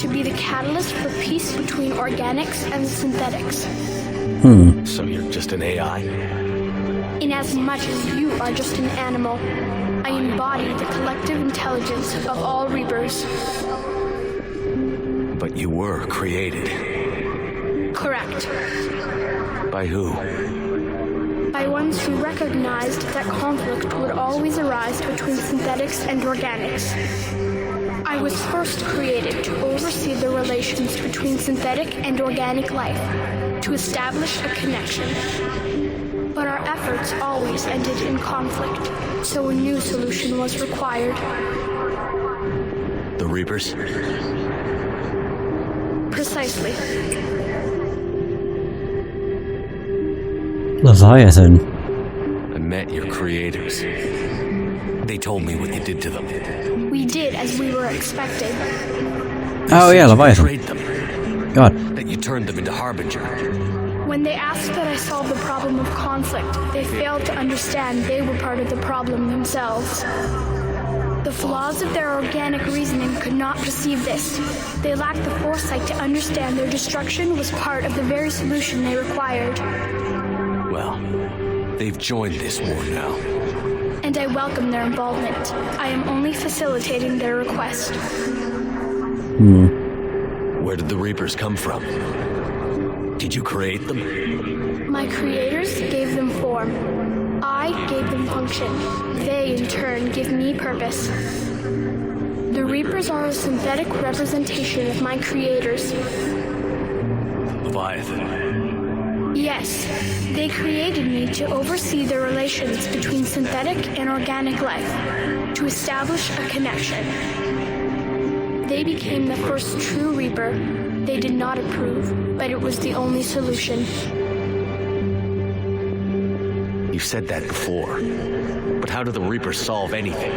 to be the catalyst for peace between organics and synthetics. So you're just an AI? Inasmuch as you are just an animal, I embody the collective intelligence of all Reapers. But you were created. Correct. By who? By ones who recognized that conflict would always arise between synthetics and organics. I was first created to oversee the relations between synthetic and organic life, to establish a connection. But our efforts always ended in conflict, so a new solution was required. The Reapers? Precisely. Leviathan. I met your creators. They told me what you did to them. We did as we were expected. Oh yeah, You Leviathan. betrayed them. God. That you turned them into Harbinger. When they asked that I solve the problem of conflict, they failed to understand they were part of the problem themselves. The flaws of their organic reasoning could not perceive this. They lacked the foresight to understand their destruction was part of the very solution they required. Well, they've joined this war now. And I welcome their involvement. I am only facilitating their request. Where did the Reapers come from? Did you create them? My creators gave them form. I gave them function. They, in turn, give me purpose. The Reapers are a synthetic representation of my creators. Leviathan. Yes, they created me to oversee the relations between synthetic and organic life, to establish a connection. They became the first true Reaper. They did not approve, but it was the only solution. You've said that before. But how do the Reapers solve anything?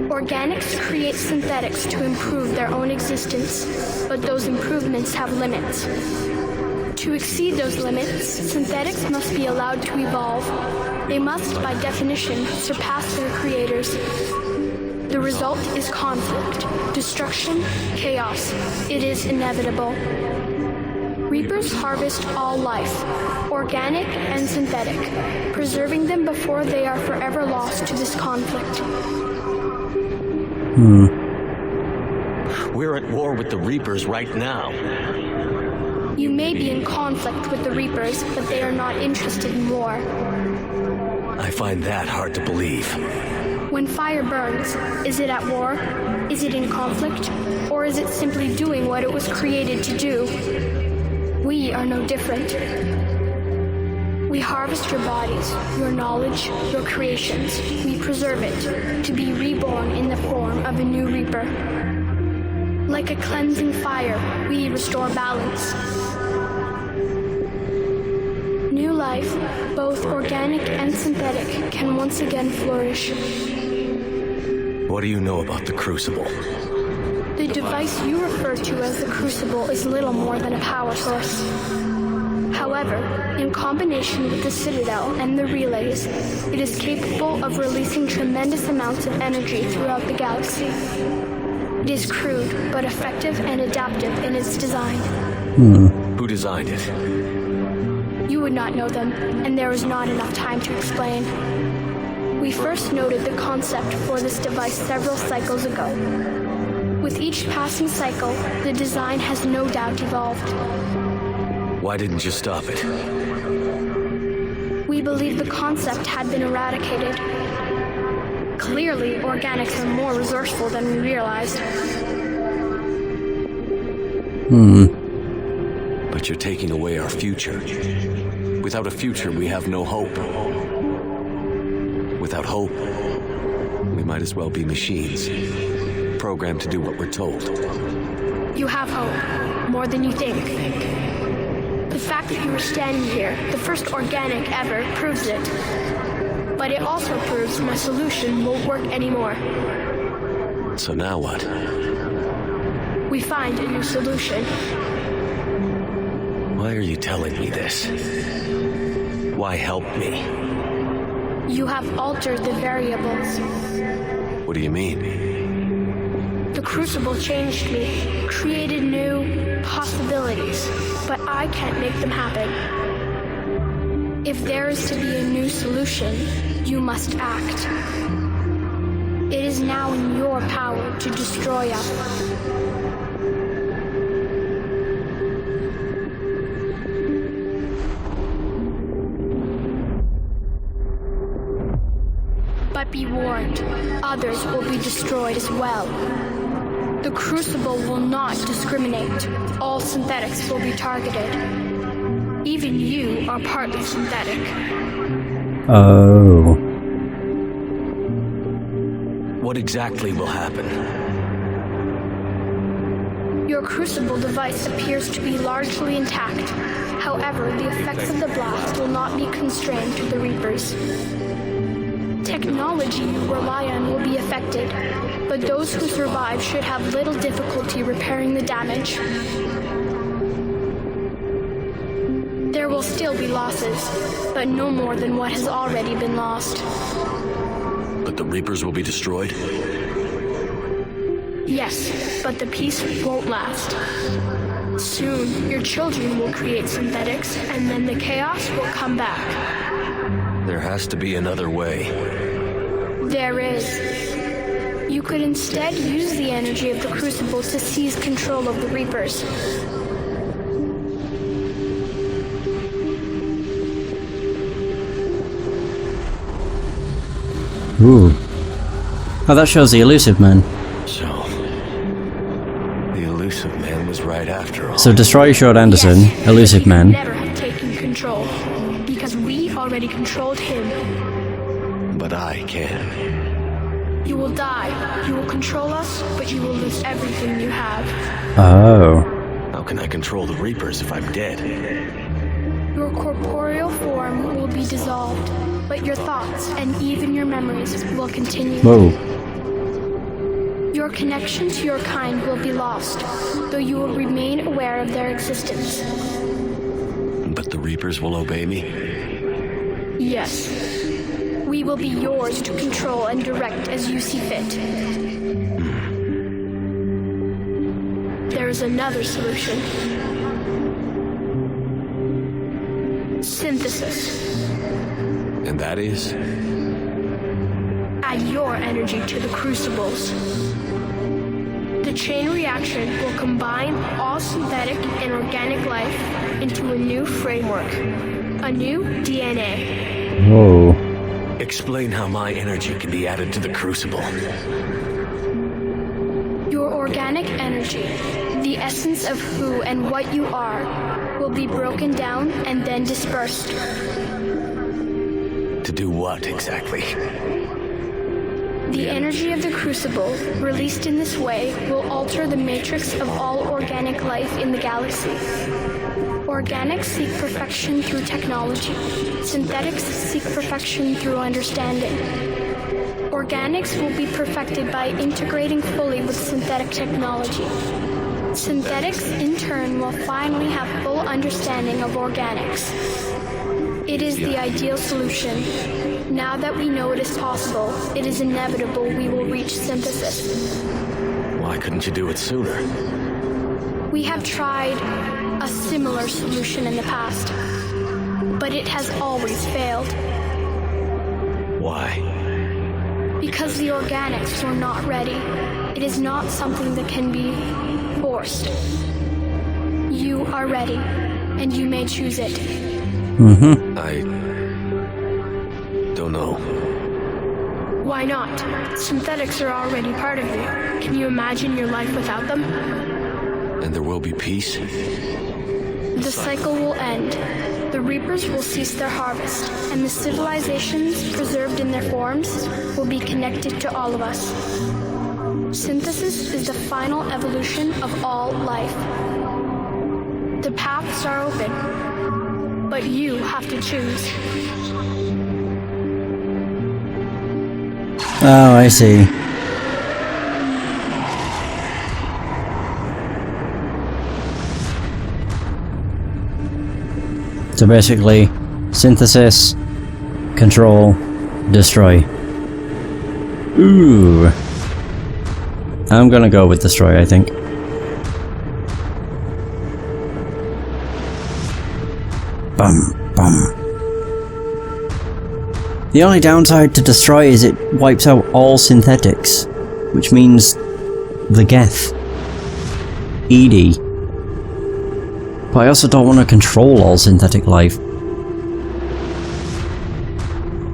Organics create synthetics to improve their own existence, but those improvements have limits. To exceed those limits, synthetics must be allowed to evolve. They must, by definition, surpass their creators. The result is conflict, destruction, chaos. It is inevitable. Reapers harvest all life, organic and synthetic, preserving them before they are forever lost to this conflict. We're at war with the Reapers right now. You may be in conflict with the Reapers, but they are not interested in war. I find that hard to believe. When fire burns, is it at war? Is it in conflict? Or is it simply doing what it was created to do? We are no different. We harvest your bodies, your knowledge, your creations. We preserve it, to be reborn in the form of a new Reaper. Like a cleansing fire, we restore balance. New life, both organic and synthetic, can once again flourish. What do you know about the Crucible? The device you refer to as the Crucible is little more than a power source. However, in combination with the Citadel and the relays, it is capable of releasing tremendous amounts of energy throughout the galaxy. It is crude, but effective and adaptive in its design. Who designed it? You would not know them, and there is not enough time to explain. We first noted the concept for this device several cycles ago. With each passing cycle, the design has no doubt evolved. Why didn't you stop it? We believe the concept had been eradicated. Clearly, organics are more resourceful than we realized. But you're taking away our future. Without a future, we have no hope. Without hope, we might as well be machines, programmed to do what we're told. You have hope, more than you think. The fact that you are standing here, the first organic ever, proves it. But it also proves my solution won't work anymore. So now what? We find a new solution. Why are you telling me this? Why help me? You have altered the variables. What do you mean? The Crucible changed me, created possibilities, but I can't make them happen. If there is to be a new solution, you must act. It is now in your power to destroy us. But be warned, others will be destroyed as well. The Crucible will not discriminate. All synthetics will be targeted. Even you are partly synthetic. Oh. What exactly will happen? Your Crucible device appears to be largely intact. However, the effects of the blast will not be constrained to the Reapers. Technology you rely on will be affected, but those who survive should have little difficulty repairing the damage. There will still be losses, but no more than what has already been lost. But the Reapers will be destroyed? Yes, but the peace won't last. Soon, your children will create synthetics, and then the chaos will come back. There has to be another way. There is. You could instead use the energy of the Crucible to seize control of the Reapers. Ooh. Oh, that shows the elusive man. So, the elusive man was right after all. So Destroy showed Anderson, Yes, elusive he man. never had taken control, because we already controlled him. But I can. You will die. You will control us, but you will lose everything you have. Oh. How can I control the Reapers if I'm dead? Your corporeal form will be dissolved, but your thoughts and even your memories will continue. Whoa. Your connection to your kind will be lost, though you will remain aware of their existence. But the Reapers will obey me? Yes. We will be yours to control and direct as you see fit. There is another solution. Synthesis. And that is? Add your energy to the Crucibles. The chain reaction will combine all synthetic and organic life into a new framework, a new DNA. Whoa. Explain how my energy can be added to the Crucible. Your organic energy, the essence of who and what you are, will be broken down and then dispersed. To do what exactly? The energy of the Crucible, released in this way, will alter the matrix of all organic life in the galaxy. Organics seek perfection through technology. Synthetics seek perfection through understanding. Organics will be perfected by integrating fully with synthetic technology. Synthetics, in turn, will finally have full understanding of organics. It is the ideal solution. Now that we know it is possible, it is inevitable we will reach synthesis. Why couldn't you do it sooner? We have tried a similar solution in the past, but it has always failed. Why? Because the organics were not ready. It is not something that can be forced. You are ready, and you may choose it. I don't know. Why not? Synthetics are already part of you. Can you imagine your life without them? And there will be peace? The cycle will end. The Reapers will cease their harvest, and the civilizations preserved in their forms will be connected to all of us. Synthesis is the final evolution of all life. The paths are open, but you have to choose. Oh, I see. So basically, synthesis, control, destroy. Ooh. I'm gonna go with destroy, I think. Bum, bum. The only downside to destroy is it wipes out all synthetics, which means the Geth. ED. But I also don't want to control all synthetic life.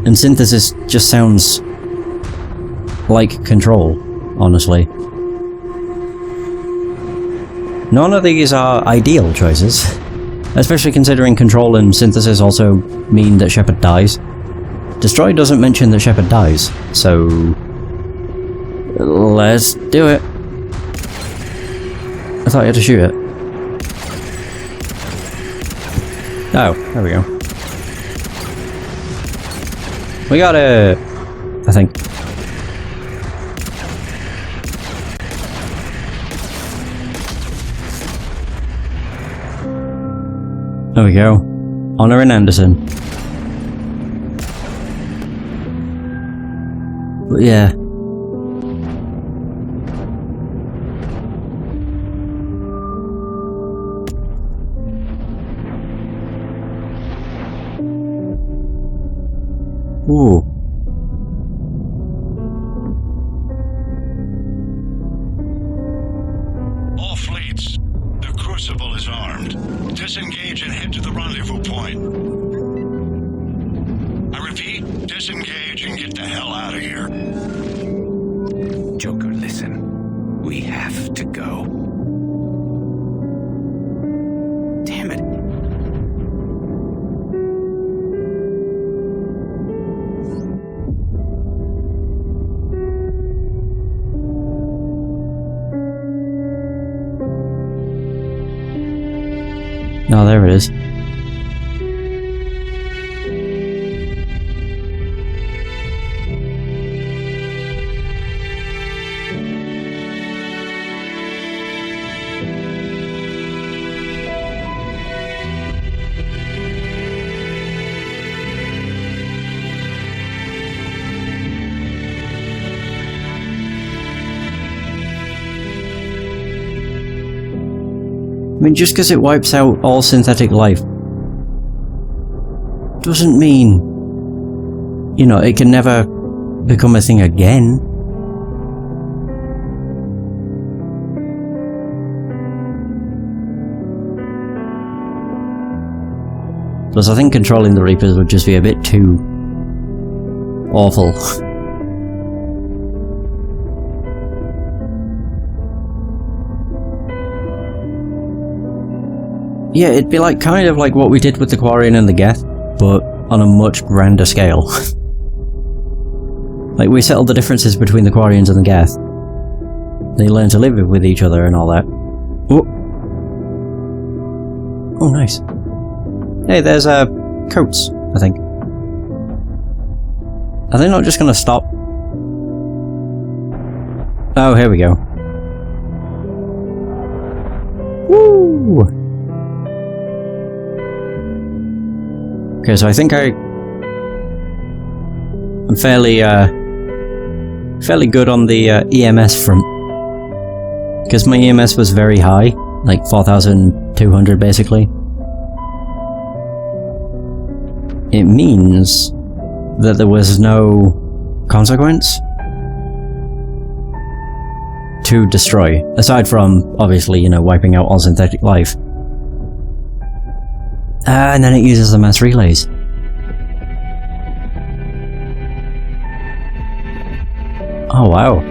And synthesis just sounds like control, honestly. None of these are ideal choices, especially considering control and synthesis also mean that Shepard dies. Destroy doesn't mention that Shepard dies, so let's do it. I thought you had to shoot it. Oh, there we go. We got it, I think. There we go. Honor and Anderson. But yeah. Ooh. All fleets, the Crucible is armed. Disengage and head to the rendezvous point. I repeat, disengage and get the hell out of here. Joker, listen. We have to go. Damn it. Oh, there it is. I mean, just because it wipes out all synthetic life doesn't mean, you know, it can never become a thing again. Plus, I think controlling the Reapers would just be a bit too awful. Yeah, it'd be like kind of like what we did with the Quarian and the Geth, but on a much grander scale. Like, we settled the differences between the Quarians and the Geth. They learn to live with each other and all that. Oh, oh nice. Hey, there's coats, I think. Are they not just gonna stop? Oh, here we go. Woo! Okay, so I think I'm fairly good on the EMS front. Because my EMS was very high, like 4,200 basically. It means that there was no consequence to destroy, aside from, obviously, you know, wiping out all synthetic life. And then it uses the mass relays. Oh wow.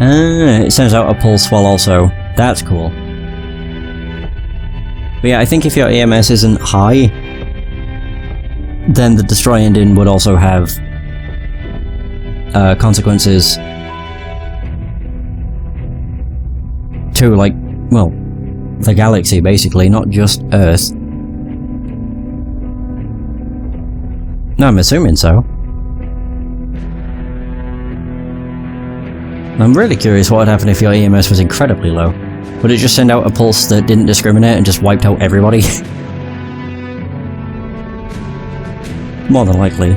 It sends out a pulse while also. That's cool. But yeah, I think if your EMS isn't high, then the destroy engine would also have consequences to, like, well, the galaxy basically, not just Earth. No, I'm assuming so. I'm really curious what would happen if your EMS was incredibly low. Would it just send out a pulse that didn't discriminate and just wiped out everybody? More than likely.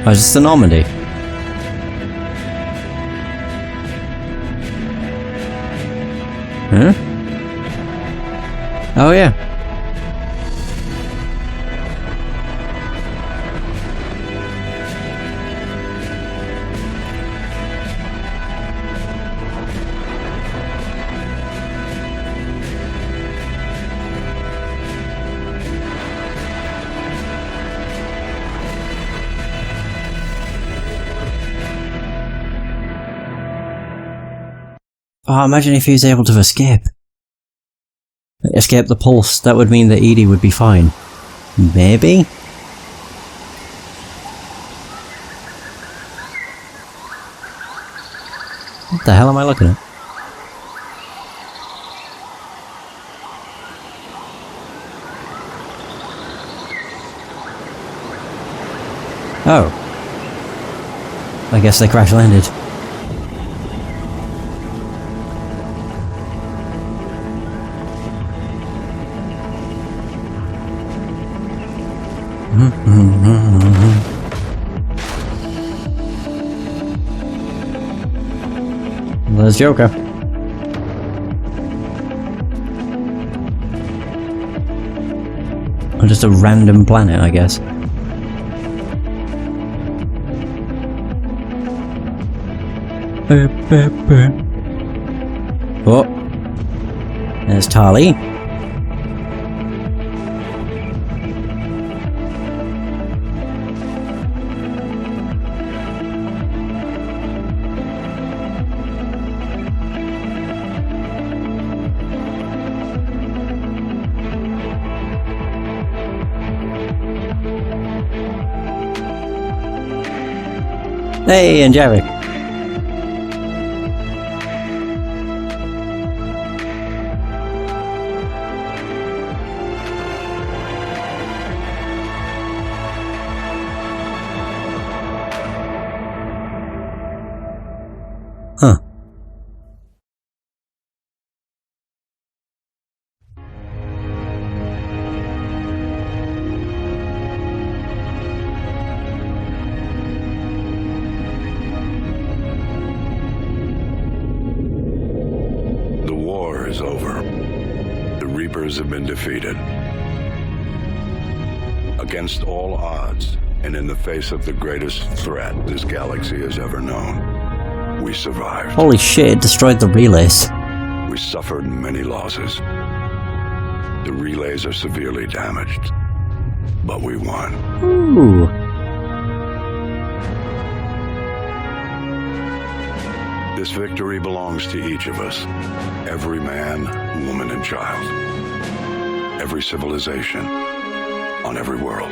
Oh, is this the Normandy? Huh? Oh yeah. Oh, imagine if he was able to escape. Escape the pulse, that would mean that Edie would be fine. Maybe? What the hell am I looking at? Oh. I guess they crash landed. There's Joker. Or just a random planet, I guess. Oh, there's Tali. Hey, and Jerry. Huh. Is over. The Reapers have been defeated. Against all odds, and in the face of the greatest threat this galaxy has ever known, we survived. Holy shit, it destroyed the relays. We suffered many losses. The relays are severely damaged, but we won. Ooh. This victory belongs to each of us. Every man, woman, and child. Every civilization. On every world.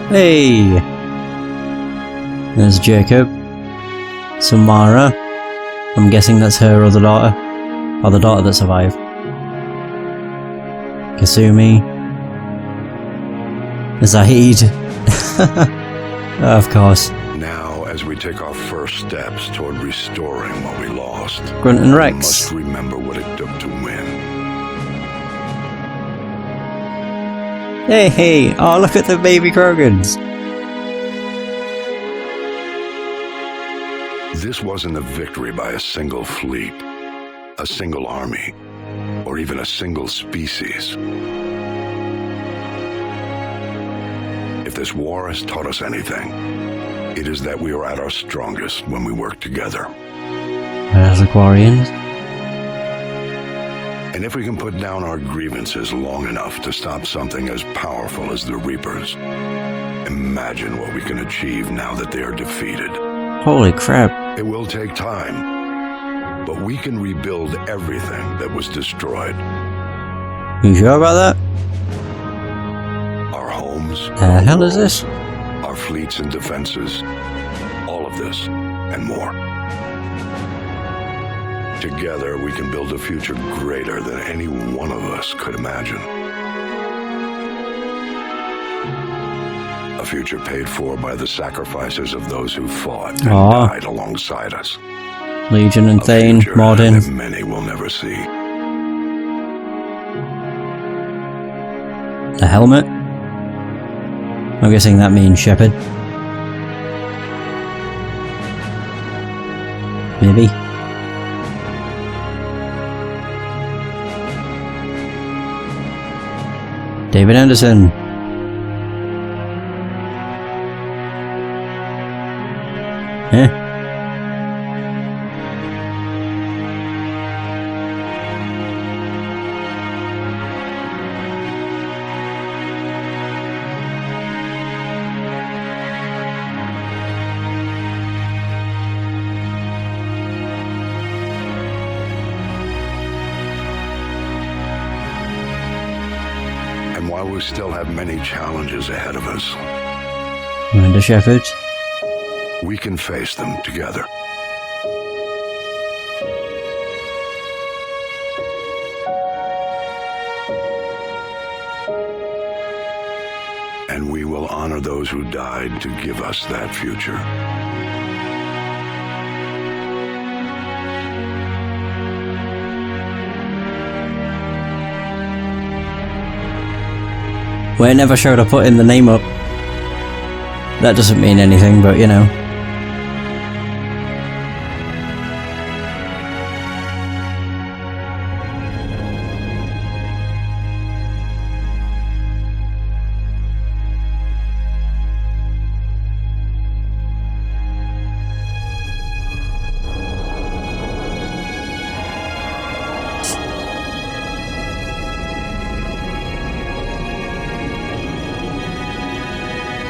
Hey! There's Jacob. Samara. I'm guessing that's her other daughter. Or the daughter that survived. Kasumi. Zahid. Of course. Now, as we take our first steps toward restoring what we lost, Grunt and we Rex. must remember what it took to win. Hey, hey! Oh, look at the baby Krogans! This wasn't a victory by a single fleet, a single army, or even a single species. If this war has taught us anything, it is that we are at our strongest when we work together. As Aquarians. And if we can put down our grievances long enough to stop something as powerful as the Reapers, imagine what we can achieve now that they are defeated. Holy crap. It will take time, but we can rebuild everything that was destroyed. You sure about that? Our homes, The hell is this? our fleets and defenses, all of this and more. Together, we can build a future greater than any one of us could imagine. A future paid for by the sacrifices of those who fought and died alongside us. Legion and Thane, future Mordin. that many will never see. The helmet. I'm guessing that means Shepard. Maybe. David Anderson. Eh? And while we still have many challenges ahead of us, Commander Shepard. we can face them together. And we will honor those who died to give us that future. Well, it never showed up putting the name up. That doesn't mean anything, but you know.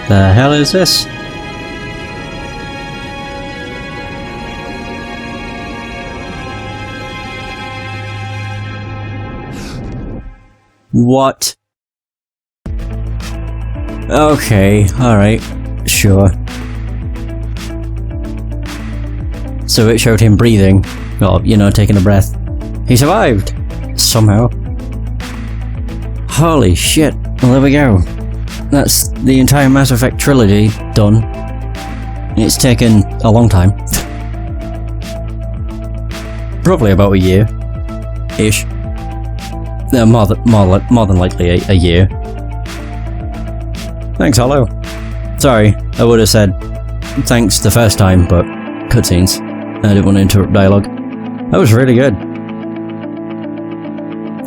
The hell is this? What? Okay, alright, sure. So it showed him breathing, or, you know, taking a breath. He survived! Somehow. Holy shit, well there we go. That's the entire Mass Effect trilogy done. It's taken a long time. Probably about a year-ish. More than likely a year. Thanks, Hollow. Sorry, I would have said thanks the first time, but cutscenes. I didn't want to interrupt dialogue. That was really good.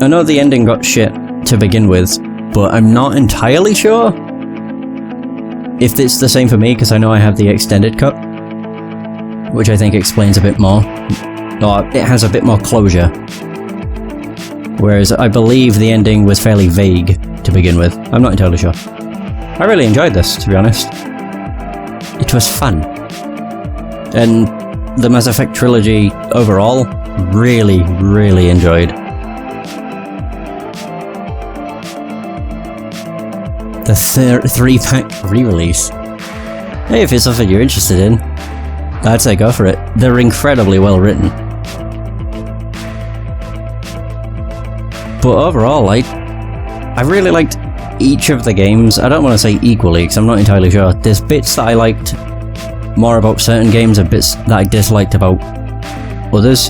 I know the ending got shit to begin with, but I'm not entirely sure if it's the same for me, because I know I have the extended cut, which I think explains a bit more. Or it has a bit more closure. Whereas I believe the ending was fairly vague to begin with. I'm not entirely sure. I really enjoyed this, to be honest. It was fun. And the Mass Effect trilogy overall, really, really enjoyed. The 3-pack re-release. Hey, if it's something you're interested in, I'd say go for it. They're incredibly well written. But overall, I really liked each of the games. I don't want to say equally, because I'm not entirely sure. There's bits that I liked more about certain games and bits that I disliked about others.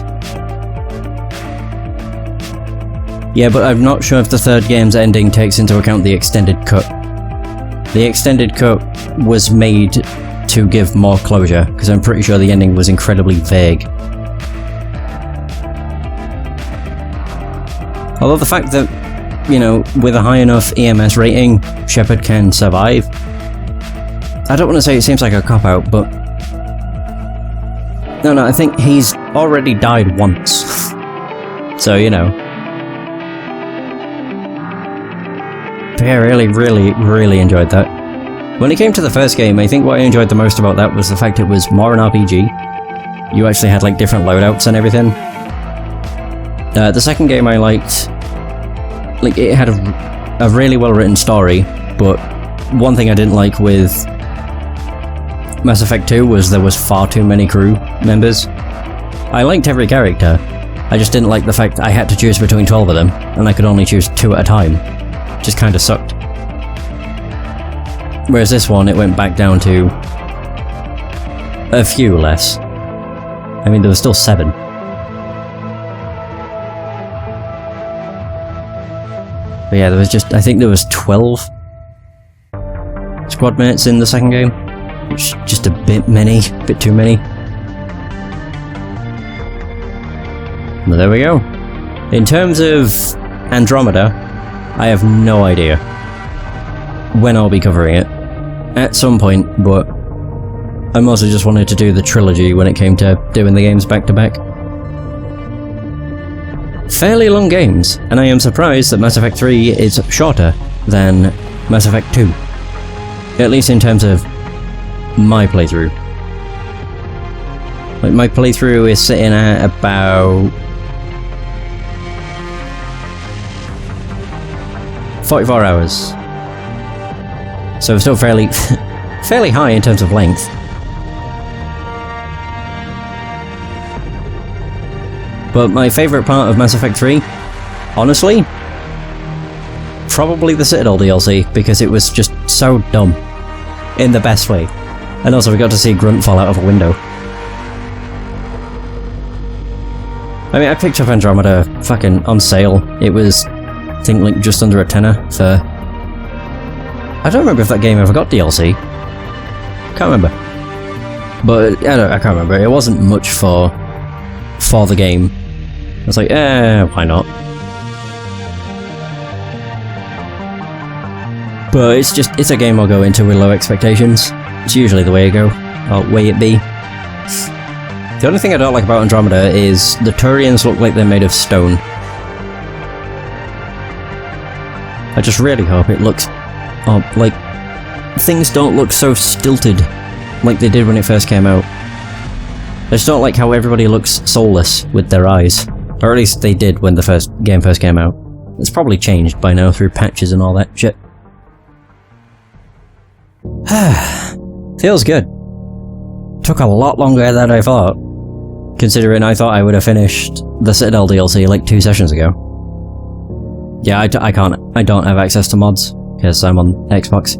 Yeah, but I'm not sure if the third game's ending takes into account the extended cut. The extended cut was made to give more closure, because I'm pretty sure the ending was incredibly vague. Although the fact that, you know, with a high enough EMS rating, Shepard can survive, I don't want to say it seems like a cop-out, but... No, I think he's already died once. So, you know. But yeah, really enjoyed that. When it came to the first game, I think what I enjoyed the most about that was the fact it was more an RPG. You actually had like different loadouts and everything. The second game I liked, like it had a really well written story, but one thing I didn't like with Mass Effect 2 was there was far too many crew members. I liked every character, I just didn't like the fact that I had to choose between 12 of them, and I could only choose 2 at a time. Just kinda sucked. Whereas this one, it went back down to a few less. I mean, there was still 7. But yeah, there was just, I think there was 12. It's squad mates in the second game, which is just a bit too many. But there we go. In terms of Andromeda, I have no idea when I'll be covering it. At some point, but I mostly just wanted to do the trilogy when it came to doing the games back to back. Fairly long games, and I am surprised that Mass Effect 3 is shorter than Mass Effect 2. At least in terms of my playthrough. Like, my playthrough is sitting at about 44 hours. So it's still fairly fairly high in terms of length. But my favourite part of Mass Effect 3, honestly, probably the Citadel DLC, because it was just so dumb. In the best way. And also we got to see Grunt fall out of a window. I mean, I picked up Andromeda fucking on sale. It was, I think, like just under a tenner for... I don't remember if that game ever got DLC. Can't remember. But, I can't remember. It wasn't much for the game. I was like, why not? But it's a game I'll go into with low expectations. It's usually the way I go, or way it be. The only thing I don't like about Andromeda is the Turians look like they're made of stone. I just really hope it looks... like, things don't look so stilted like they did when it first came out. I just don't like how everybody looks soulless with their eyes. Or at least they did when the game first came out. It's probably changed by now through patches and all that shit. Feels good. Took a lot longer than I thought, considering I thought I would have finished the Citadel DLC like 2 sessions ago. Yeah, I don't have access to mods, because I'm on Xbox.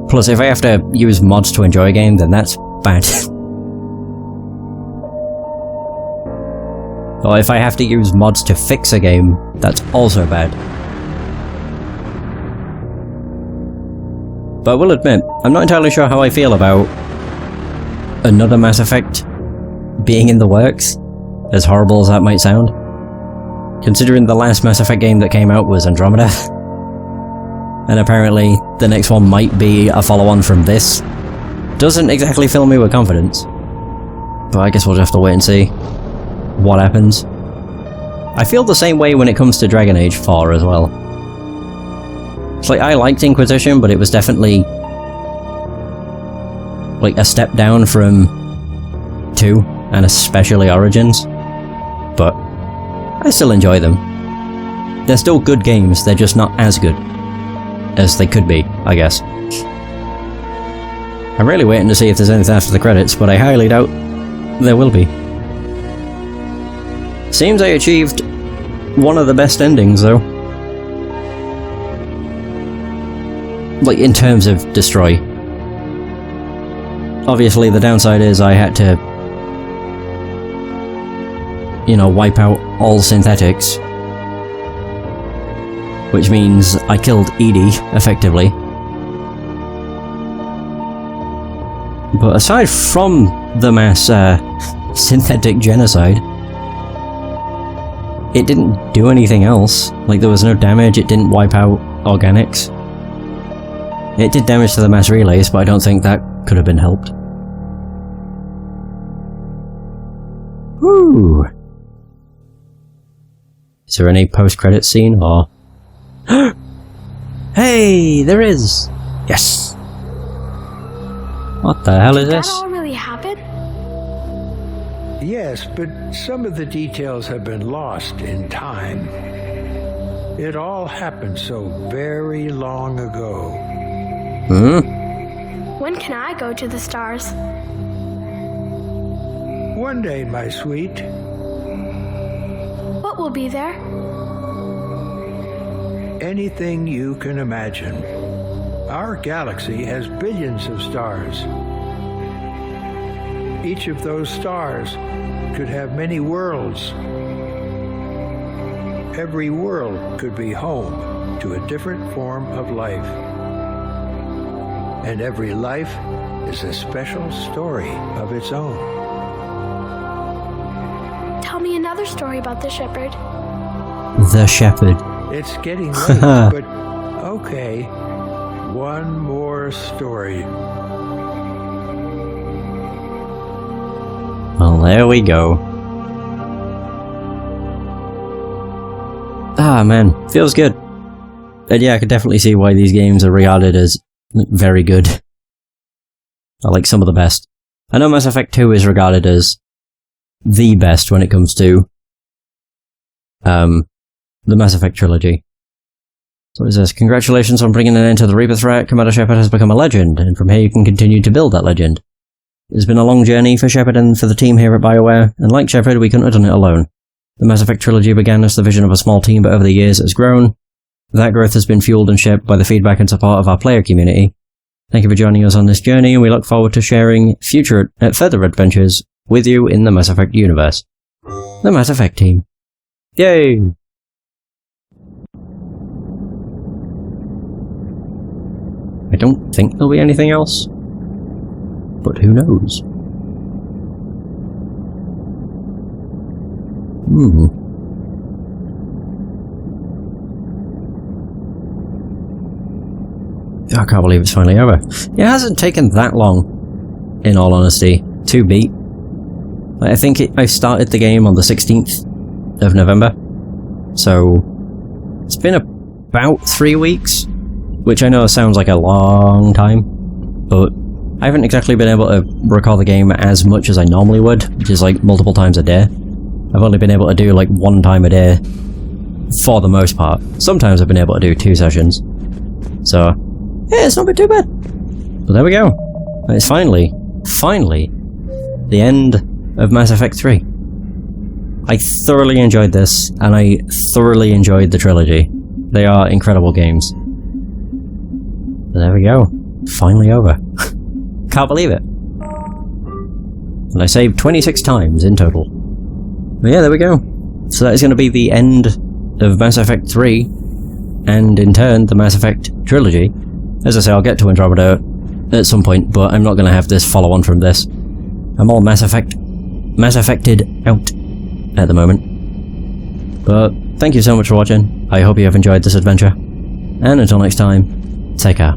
Plus, if I have to use mods to enjoy a game, then that's bad. Or if I have to use mods to fix a game, that's also bad. But I will admit, I'm not entirely sure how I feel about another Mass Effect being in the works, as horrible as that might sound. Considering the last Mass Effect game that came out was Andromeda. And apparently the next one might be a follow-on from this. Doesn't exactly fill me with confidence. But I guess we'll just have to wait and see what happens. I feel the same way when it comes to Dragon Age 4 as well. It's like, I liked Inquisition, but it was definitely like a step down from 2, and especially Origins. But I still enjoy them. They're still good games, they're just not as good as they could be, I guess. I'm really waiting to see if there's anything after the credits, but I highly doubt there will be. Seems I achieved one of the best endings, though. Like, in terms of destroy. Obviously, the downside is I had to, you know, wipe out all synthetics. Which means I killed Edie, effectively. But aside from the mass synthetic genocide, it didn't do anything else. Like, there was no damage, it didn't wipe out organics. It did damage to the mass relays, but I don't think that could have been helped. Woo! Is there any post-credit scene, or... Hey, there is! Yes! What the hell is this? Did that all really happen? Yes, but some of the details have been lost in time. It all happened so very long ago. When can I go to the stars? One day, my sweet. What will be there? Anything you can imagine. Our galaxy has billions of stars. Each of those stars could have many worlds. every world could be home to a different form of life. And every life is a special story of its own. Tell me another story about the Shepherd. The Shepherd. It's getting late, but okay. One more story. Well, there we go. Ah, man. Feels good. And yeah, I could definitely see why these games are regarded as very good. I like some of the best. I know Mass Effect 2 is regarded as the best when it comes to the Mass Effect trilogy. So what is this? Congratulations on bringing an end to the Reaper threat. Commander Shepard has become a legend, and from here you can continue to build that legend. It's been a long journey for Shepard and for the team here at BioWare, and like Shepard, we couldn't have done it alone. The Mass Effect trilogy began as the vision of a small team, but over the years it has grown. That growth has been fueled and shaped by the feedback and support of our player community. Thank you for joining us on this journey, and we look forward to sharing further adventures with you in the Mass Effect universe. The Mass Effect team. Yay! I don't think there'll be anything else, but who knows? I can't believe it's finally over. It hasn't taken that long, in all honesty, to beat. I think I started the game on the 16th of November, so it's been about 3 weeks, which I know sounds like a long time, but I haven't exactly been able to record the game as much as I normally would, which is like multiple times a day. I've only been able to do like 1 time a day, for the most part. Sometimes I've been able to do 2 sessions, so yeah, it's not been too bad. But there we go. It's finally, the end of Mass Effect 3. I thoroughly enjoyed this, and I thoroughly enjoyed the trilogy. They are incredible games. But there we go. Finally over. Can't believe it. And I saved 26 times in total. But yeah, there we go. So that is going to be the end of Mass Effect 3, and in turn, the Mass Effect trilogy. As I say, I'll get to Andromeda at some point, but I'm not going to have this follow on from this. I'm all Mass Effected out at the moment. But thank you so much for watching. I hope you have enjoyed this adventure. And until next time, take care.